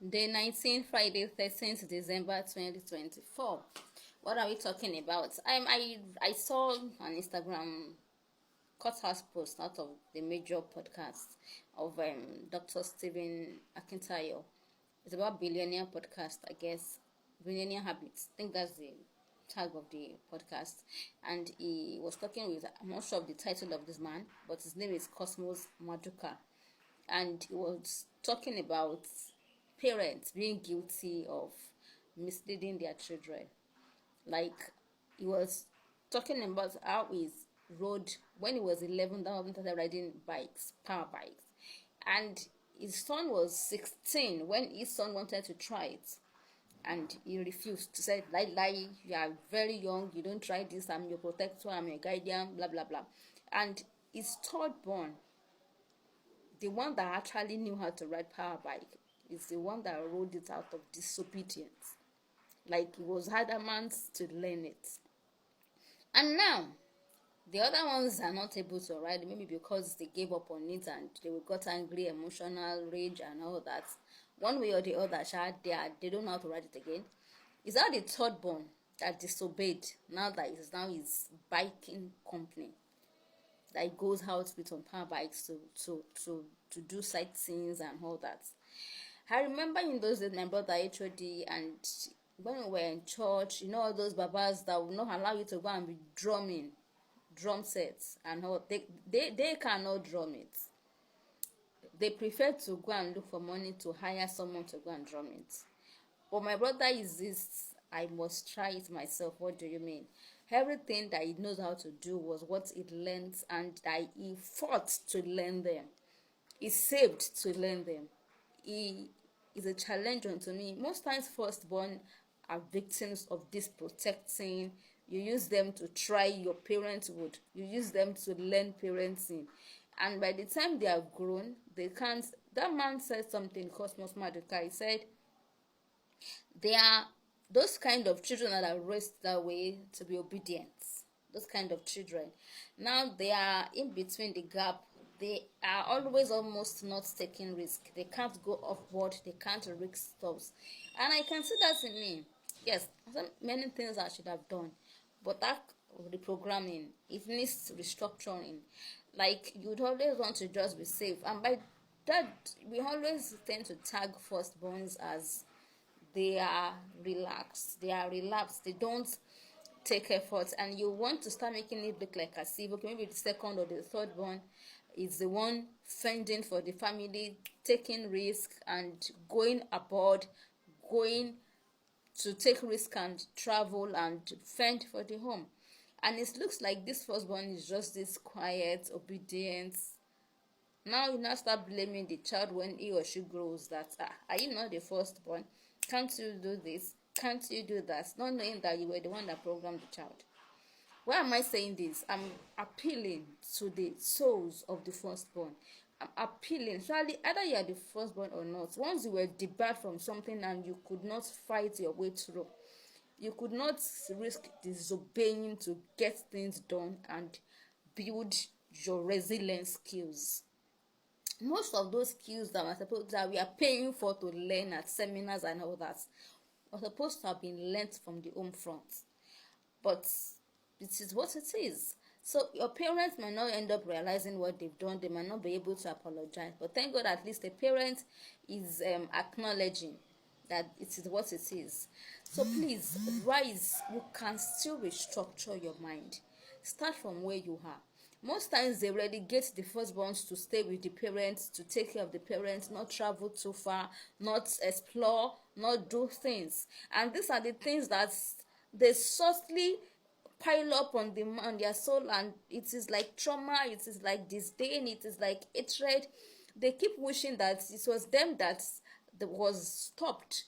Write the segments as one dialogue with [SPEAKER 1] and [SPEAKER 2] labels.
[SPEAKER 1] Day 19, Friday, 13th December 2024. What are we talking about? I saw an Instagram cuthouse post out of the major podcast of Dr. Stephen Akintayo. It's about billionaire podcast, I guess. Billionaire habits. I think that's the tag of the podcast. And he was talking with, I'm not sure of the title of this man, but his name is Cosmos Maduka. And he was talking about parents being guilty of misleading their children. Like, he was talking about how his rode when he was 11, that was started riding bikes, power bikes, and his son was 16 when his son wanted to try it, and he refused. To say, lie, you are very young, you don't try this, I'm your protector, I'm your guardian, blah blah blah. And his third born, the one that actually knew how to ride power bike, is the one that rode it out of disobedience. Like, he was adamant to learn it. And now the other ones are not able to ride, maybe because they gave up on it and they got angry, emotional, rage and all that. One way or the other, they don't know how to ride it again. Is that the third born that disobeyed, now that it is now his biking company that goes out with on power bikes to do sightseeing and all that. I remember in those days my brother HOD, and when we were in church, all those babas that will not allow you to go and be drumming drum sets and all, they cannot drum it. They prefer to go and look for money to hire someone to go and drum it. But my brother is this, I must try it myself. What do you mean? Everything that he knows how to do was what he learned, and that he fought to learn them. He saved to learn them. He is a challenge unto me. Most times firstborn are victims of this protecting. You use them to try your parenthood. You use them to learn parenting. And by the time they are grown, they can't. That man said something, Cosmos Maduka. He said, they are those kind of children that are raised that way to be obedient. Those kind of children. Now they are in between the gap. They are always almost not taking risk. They can't go upward. They can't risk stuff. And I can see that in me. Yes, many things I should have done. But that reprogramming, it needs restructuring. Like, you'd always want to just be safe. And by that, we always tend to tag firstborns as they are relaxed, they don't take effort, and you want to start making it look like as if, okay, maybe the second or the third one is the one fending for the family, taking risk and going abroad, going to take risk and travel and fend for the home. And it looks like this firstborn is just this quiet, obedient. Now you now start blaming the child when he or she grows, that are you not the firstborn? Can't you do this? Can't you do that? Not knowing that you were the one that programmed the child. Why am I saying this? I'm appealing to the souls of the firstborn. I'm appealing. Surely, either you are the firstborn or not, once you were debarred from something and you could not fight your way through, you could not risk disobeying to get things done and build your resilience skills. Most of those skills that we are paying for to learn at seminars and all that are supposed to have been learnt from the home front. But it is what it is. So your parents might not end up realizing what they've done. They might not be able to apologize. But thank God, at least the parent is acknowledging that it is what it is. So please rise. You can still restructure your mind. Start from where you are. Most times they relegate the firstborns to stay with the parents, to take care of the parents, not travel too far, not explore, not do things. And these are the things that they subtly pile up on their soul, and it is like trauma, it is like disdain, it is like hatred. They keep wishing that it was them that was stopped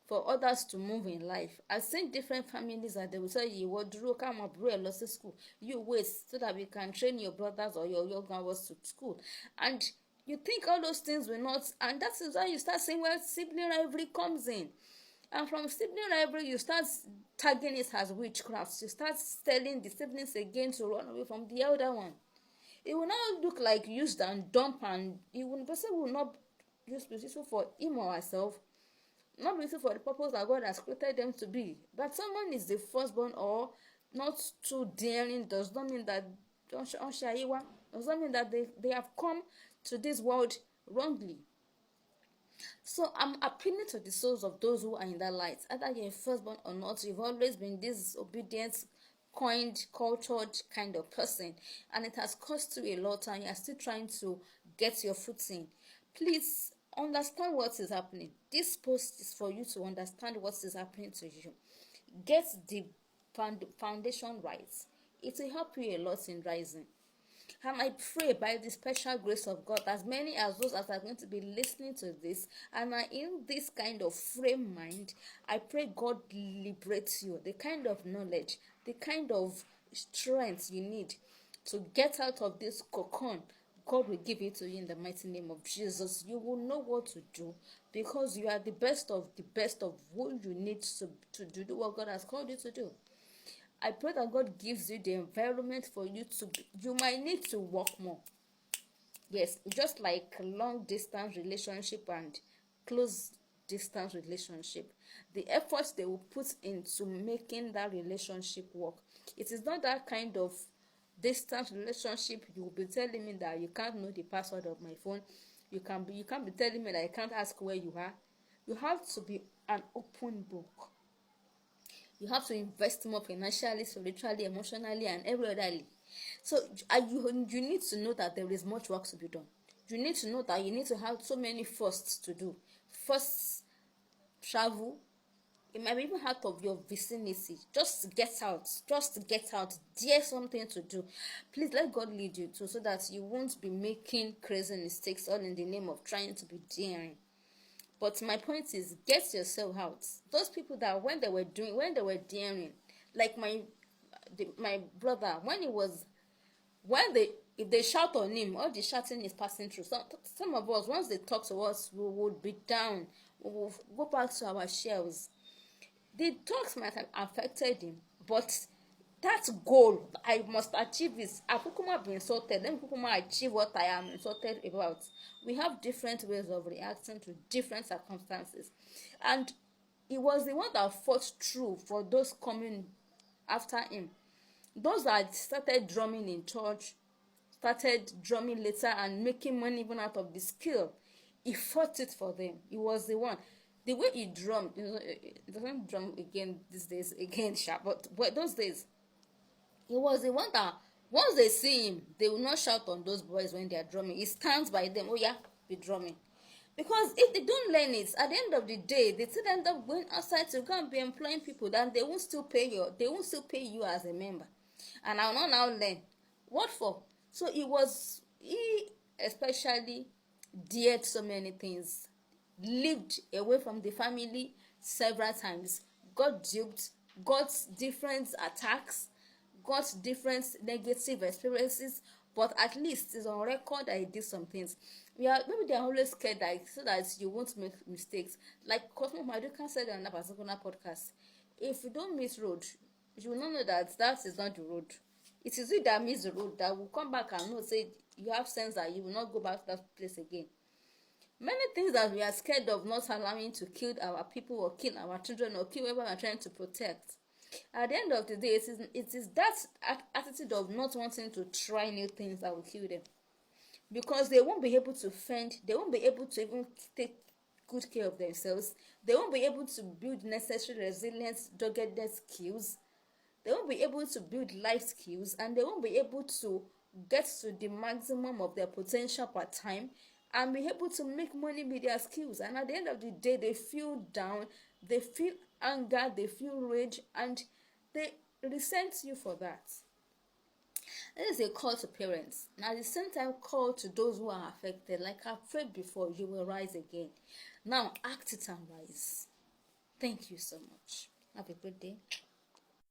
[SPEAKER 1] for others to move in life. I've seen different families that they will tell you, "What do come up, bro, lost school? You wait so that we can train your brothers or your younger ones to school." And you think all those things will not, and that is why you start seeing where sibling rivalry comes in. And from sibling rivalry, you start tagging it as witchcraft. You start telling the siblings again to run away from the elder one. It will now look like used and dump, and the person will not use useful for him or herself. not beautiful for the purpose that God has created them to be. That someone is the firstborn or not too daring does not mean that does not mean that they have come to this world wrongly. So I'm appealing to the souls of those who are in that light. Either you're firstborn or not, you've always been this obedient, coined, cultured kind of person, and it has cost you a lot, and you're still trying to get your footing. Please understand what is happening. This post is for you to understand what is happening to you. Get the foundation right. It will help you a lot in rising. And I pray by the special grace of God, as many as those that are going to be listening to this and are in this kind of frame mind, I pray God liberates you. The kind of knowledge, the kind of strength you need to get out of this cocoon, God will give it to you in the mighty name of Jesus. You will know what to do because you are the best of who you need to do what God has called you to do. I pray that God gives you the environment for you to, you might need to work more. Yes, just like long distance relationship and close distance relationship. The efforts they will put into making that relationship work. It is not that kind of distance relationship you will be telling me that you can't know the password of my phone. You can't be telling me that I can't ask where you are. You have to be an open book. You have to invest more financially, spiritually, emotionally, and every otherly. So you need to know that there is much work to be done. You need to know that you need to have so many firsts to do. First, travel. It might be even out of your vicinity. Just get out. Dare something to do. Please let God lead you to, so that you won't be making crazy mistakes all in the name of trying to be daring. But my point is, get yourself out. Those people that when they were daring, like my brother, if they shout on him, all the shouting is passing through. Some of us, once they talk to us, we would be down. We will go back to our shells. The talks might have affected him, but that goal I must achieve is I've been insulted. Let me achieve what I am insulted about. We have different ways of reacting to different circumstances, and he was the one that fought through for those coming after him. Those that started drumming in church, started drumming later and making money even out of the skill. He fought it for them. He was the one. The way he drummed, it doesn't drum again these days again, but those days, he was the one that once they see him, they will not shout on those boys when they are drumming. He stands by them. Oh yeah, be drumming. Because if they don't learn it, at the end of the day, they still end up going outside to go and be employing people. Then they won't still pay you as a member. And I will not now learn. What for? So he especially dared so many things, lived away from the family several times, got duped, got different attacks, got different negative experiences, but at least it's on record that he did some things. Maybe they're always scared that so that you won't make mistakes. Like Cosmo Maduka said on a particular podcast, if you don't miss road, you will not know that is not the road. It is you that miss the road that will come back and know, say you have sense that you will not go back to that place again. Many things that we are scared of not allowing to kill our people or kill our children or kill whoever we are trying to protect. At the end of the day, it is that attitude of not wanting to try new things that will kill them. Because they won't be able to fend, they won't be able to even take good care of themselves, they won't be able to build necessary resilience, doggedness skills, they won't be able to build life skills, and they won't be able to get to the maximum of their potential per time and be able to make money with their skills. And at the end of the day, they feel down, they feel anger, they feel rage, and they resent you for that. This is a call to parents, and at the same time call to those who are affected. Like I prayed before, you will rise again. Now act it and rise. Thank you so much. Have a good day.